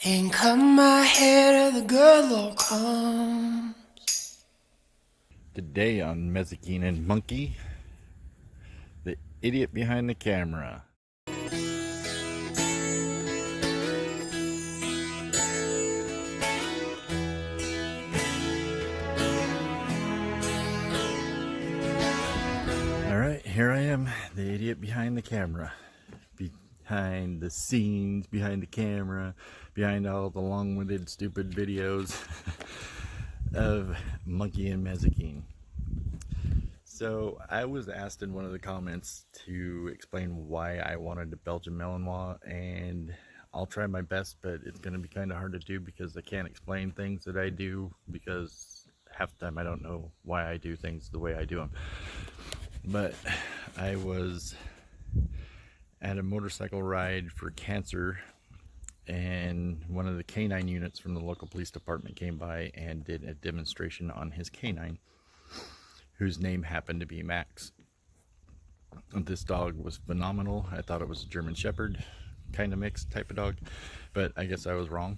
Ain't cut my hair till the good Lord come. Today on Mazikeen and Monkey, the idiot behind the camera. Alright, here I am, the idiot behind the camera. Behind the scenes, behind the camera, behind all the long-winded, stupid videos of Monkey and Mazikeen. So I was asked in one of the comments to explain why I wanted a Belgian Malinois, and I'll try my best, but it's going to be kind of hard to do because I can't explain things that I do because half the time I don't know why I do things the way I do them. But I was at a motorcycle ride for cancer, and one of the canine units from the local police department came by and did a demonstration on his canine, whose name happened to be Max. This dog was phenomenal. I thought it was a German Shepherd, kind of mixed type of dog, but I guess I was wrong.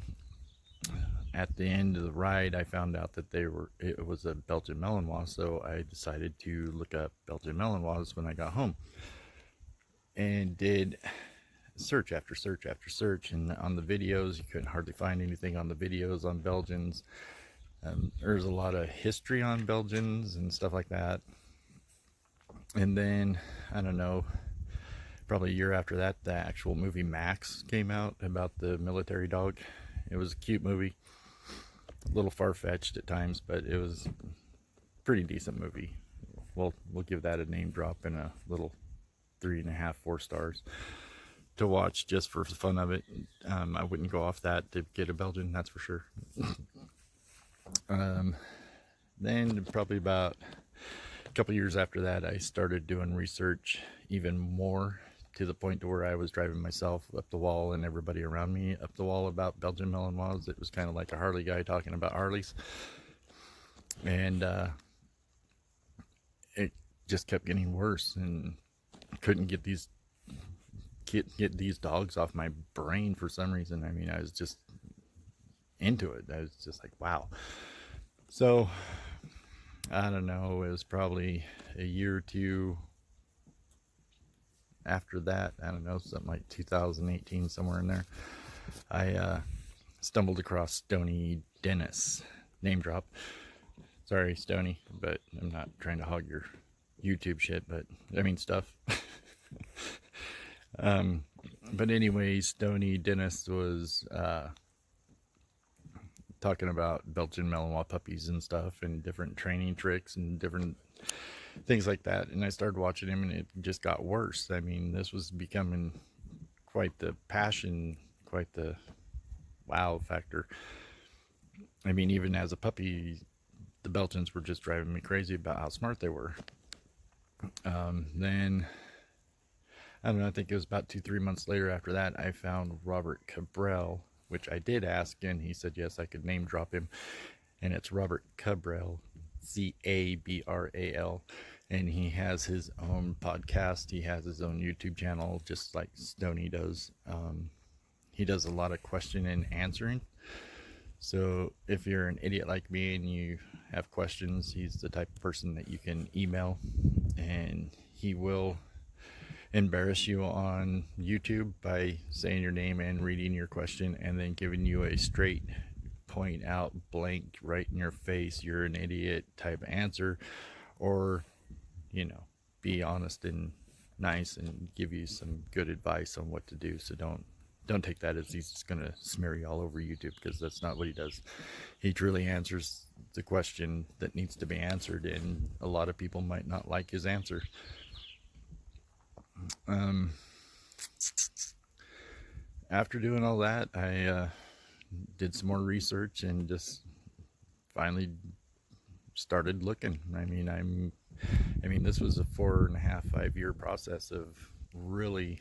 At the end of the ride, I found out that it was a Belgian Malinois, so I decided to look up Belgian Malinois when I got home, and did search after search after search. And on the videos, you couldn't hardly find anything on the videos on Belgians. There's a lot of history on Belgians and stuff like that. And then, I don't know, probably a year after that, the actual movie Max came out about the military dog. It was a cute movie, a little far-fetched at times, but it was a pretty decent movie. We'll give that a name drop and a little 3.5, 4 stars to watch just for the fun of it. I wouldn't go off that to get a Belgian, that's for sure. Then probably about a couple years after that, I started doing research even more, to the point to where I was driving myself up the wall and everybody around me up the wall about Belgian Malinois. It was kind of like a Harley guy talking about Harleys. And it just kept getting worse, and couldn't get these dogs off my brain for some reason. I mean, I was just into it. I was just like, wow. So I don't know, it was probably a year or two after that, I don't know, something like 2018, somewhere in there, I stumbled across Stony Dennis. Name drop. Sorry, Stony, but I'm not trying to hog your YouTube shit, but I mean stuff. But anyway, Stony Dennis was talking about Belgian Malinois puppies and stuff, and different training tricks and different things like that. And I started watching him, and it just got worse. I mean, this was becoming quite the passion, quite the wow factor. I mean, even as a puppy, the Belgians were just driving me crazy about how smart they were. Then, I don't know, I think it was about 2-3 months later after that, I found Robert Cabral, which I did ask, and he said yes, I could name drop him. And it's Robert Cabral, Cabral, and he has his own podcast. He has his own YouTube channel, just like Stony does. He does a lot of question and answering. So if you're an idiot like me and you have questions, he's the type of person that you can email, and he will embarrass you on YouTube by saying your name and reading your question and then giving you a straight, point out, blank, right in your face, you're an idiot type answer, or, you know, be honest and nice and give you some good advice on what to do. So don't take that as he's just gonna smear you all over YouTube, because that's not what he does. He truly answers the question that needs to be answered, and a lot of people might not like his answer. After doing all that, I did some more research and just finally started looking. I mean, this was a 4.5, 5 year process of really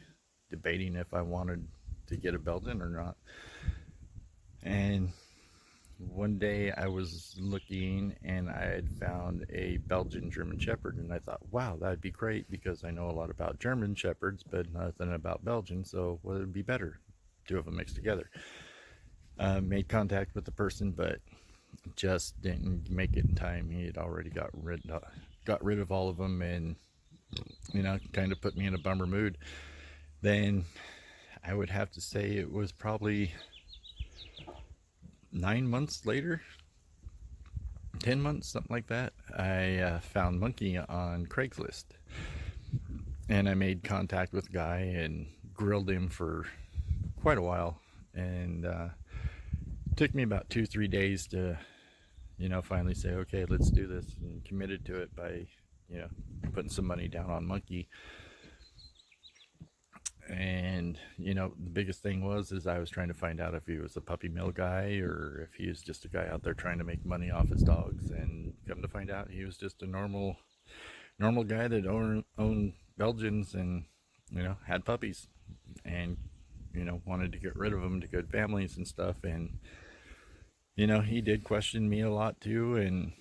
debating if I wanted to get a Belgian or not. And one day I was looking, and I had found a Belgian German Shepherd, and I thought, wow, that'd be great, because I know a lot about German Shepherds but nothing about Belgian, so what would be better? Two of them mixed together. Made contact with the person, but just didn't make it in time. He had already got rid of all of them, and kind of put me in a bummer mood. Then I would have to say it was probably 9 months later, 10 months, something like that. I found Monkey on Craigslist, and I made contact with the guy and grilled him for quite a while. And took me about 2-3 days to finally say, okay, let's do this, and committed to it by putting some money down on Monkey. And the biggest thing is I was trying to find out if he was a puppy mill guy or if he was just a guy out there trying to make money off his dogs. And come to find out, he was just a normal guy that owned Belgians and had puppies, and wanted to get rid of them to good families and stuff. And he did question me a lot too, and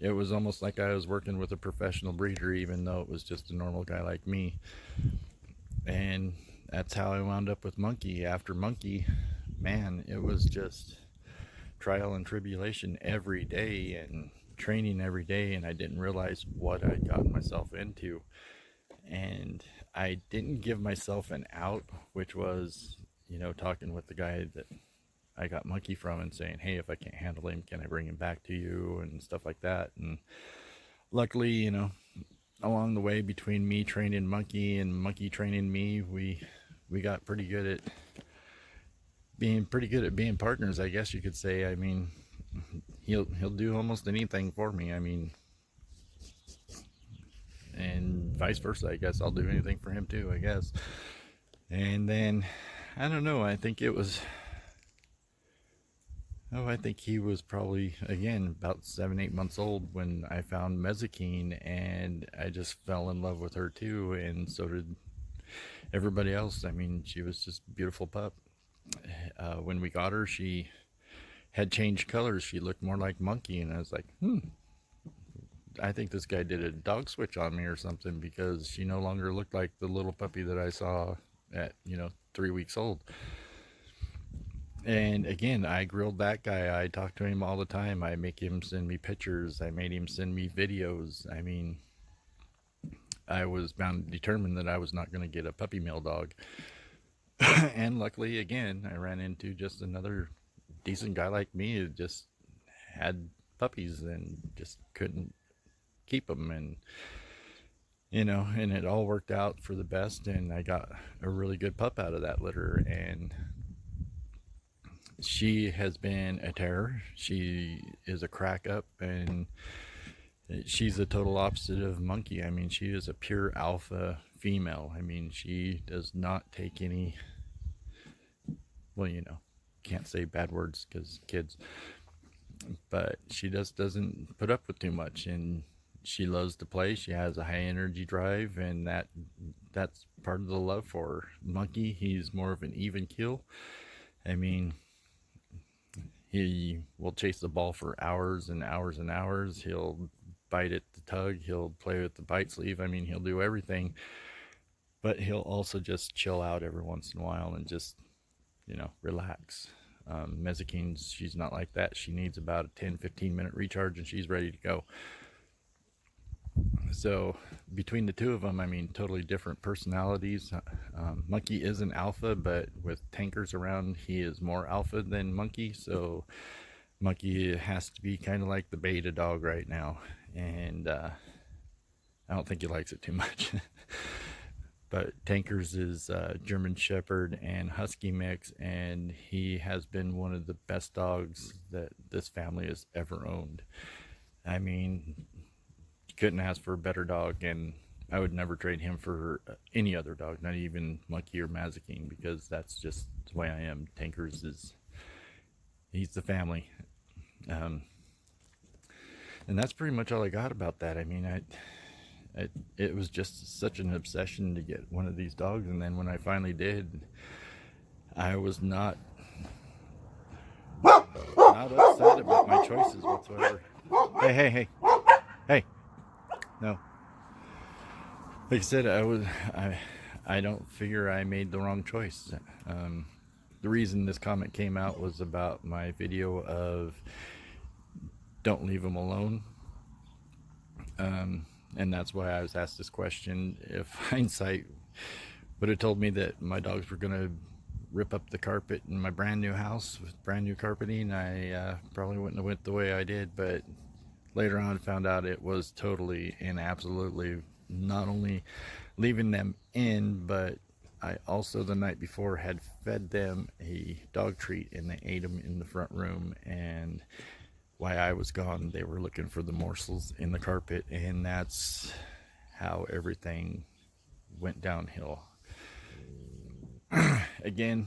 it was almost like I was working with a professional breeder, even though it was just a normal guy like me. And that's how I wound up with Monkey. After Monkey, man, it was just trial and tribulation every day and training every day, and I didn't realize what I'd gotten myself into. And I didn't give myself an out, which was talking with the guy that I got Monkey from and saying, hey, if I can't handle him, can I bring him back to you, and stuff like that. And luckily, along the way, between me training Monkey and Monkey training me, we got pretty good at being partners, I guess you could say. I mean, he'll do almost anything for me. I mean, and vice versa, I guess. I'll do anything for him too, I guess. And then I don't know, I think he was probably, again, about 7-8 months old when I found Mazikeen, and I just fell in love with her too, and so did everybody else. I mean, she was just a beautiful pup. When we got her, she had changed colors. She looked more like Monkey, and I was like, I think this guy did a dog switch on me or something, because she no longer looked like the little puppy that I saw at 3 weeks old. And again, I grilled that guy. I talked to him all the time. I make him send me pictures. I made him send me videos. I mean, I was bound to determine that I was not going to get a puppy mill dog. And luckily, again, I ran into just another decent guy like me who just had puppies and just couldn't keep them. And and it all worked out for the best, and I got a really good pup out of that litter. And she has been a terror. She is a crack up, and she's the total opposite of Monkey. I mean, she is a pure alpha female. I mean, she does not take any, well, can't say bad words because kids, but she just doesn't put up with too much, and she loves to play. She has a high energy drive, and that's part of the love for her. Monkey, he's more of an even keel. I mean, he will chase the ball for hours and hours and hours. He'll bite at the tug. He'll play with the bite sleeve. I mean, he'll do everything. But he'll also just chill out every once in a while and just, relax. Mazikeen, she's not like that. She needs about a 10-15 minute recharge, and she's ready to go. So between the two of them, I mean, totally different personalities. Monkey is an alpha, but with tankers around, he is more alpha than Monkey. So Monkey has to be kind of like the beta dog right now, and I don't think he likes it too much. But Tankers is German Shepherd and Husky mix, and he has been one of the best dogs that this family has ever owned. I mean, you couldn't ask for a better dog, and I would never trade him for any other dog, not even Monkey or Mazikeen, because that's just the way I am. Tankers he's the family. And that's pretty much all I got about that. I mean, it was just such an obsession to get one of these dogs, and then when I finally did, I was not upset about my choices whatsoever. Hey, no. Like I said, I don't figure I made the wrong choice. the reason this comment came out was about my video of don't leave them alone. And that's why I was asked this question. If hindsight would have told me that my dogs were going to rip up the carpet in my brand new house with brand new carpeting, I probably wouldn't have went the way I did. But later on found out it was totally and absolutely not only leaving them in, but I also the night before had fed them a dog treat and they ate them in the front room. And while I was gone, they were looking for the morsels in the carpet, and that's how everything went downhill. Again,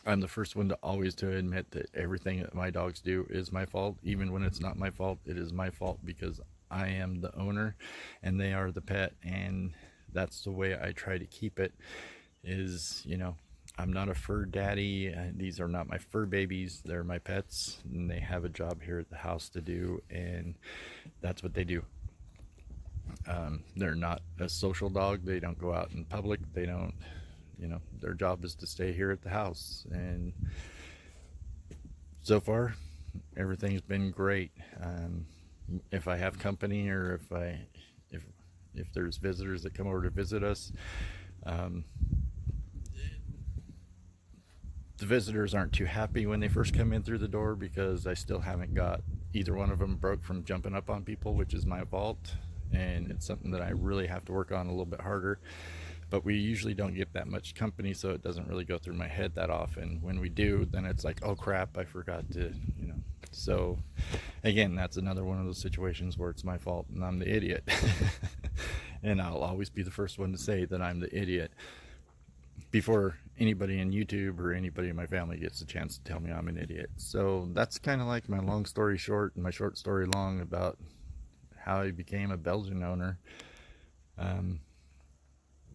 I'm the first one to always to admit that everything that my dogs do is my fault. Even when it's not my fault, it is my fault because I am the owner and they are the pet, and that's the way I try to keep it. Is, you know, I'm not a fur daddy. These are not my fur babies. They're my pets, and they have a job here at the house to do, and that's what they do. They're not a social dog. They don't go out in public. They don't, you know, their job is to stay here at the house. And so far, everything's been great. If I have company, or if there's visitors that come over to visit us, the visitors aren't too happy when they first come in through the door because I still haven't got either one of them broke from jumping up on people, which is my fault, and it's something that I really have to work on a little bit harder. But we usually don't get that much company, so it doesn't really go through my head that often. When we do, then it's like, oh crap, I forgot to, you know. So again, that's another one of those situations where it's my fault and I'm the idiot. And I'll always be the first one to say that I'm the idiot before anybody in YouTube or anybody in my family gets a chance to tell me I'm an idiot. So that's kind of like my long story short and my short story long about how I became a Belgian owner.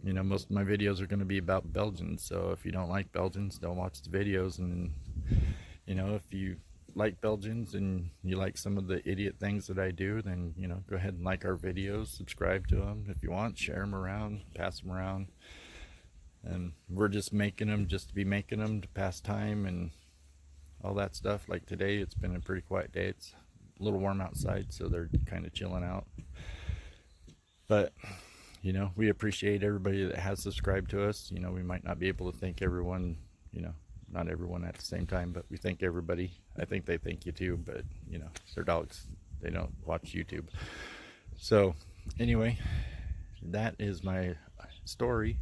You know, most of my videos are going to be about Belgians, so if you don't like Belgians, don't watch the videos. And you know, if you like Belgians and you like some of the idiot things that I do, then, you know, go ahead and like our videos, subscribe to them if you want, share them around, pass them around. And we're just making them just to be making them to pass time and all that stuff. Like today, it's been a pretty quiet day. It's a little warm outside, so they're kind of chilling out. But you know, we appreciate everybody that has subscribed to us. You know, we might not be able to thank everyone, you know, not everyone at the same time, but we thank everybody. I think they thank you too, but you know, they're dogs. They don't watch YouTube. So anyway, that is my story.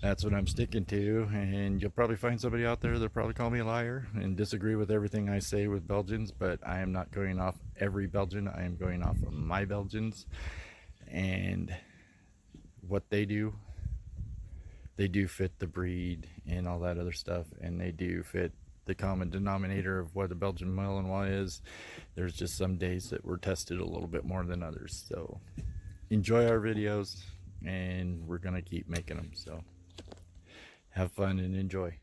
That's what I'm sticking to, and you'll probably find somebody out there that'll probably call me a liar and disagree with everything I say with Belgians, but I am not going off every Belgian. I am going off of my Belgians, and what they do fit the breed and all that other stuff, and they do fit the common denominator of what a Belgian Malinois is. There's just some days that we're tested a little bit more than others. So enjoy our videos, and we're gonna keep making them. So have fun and enjoy.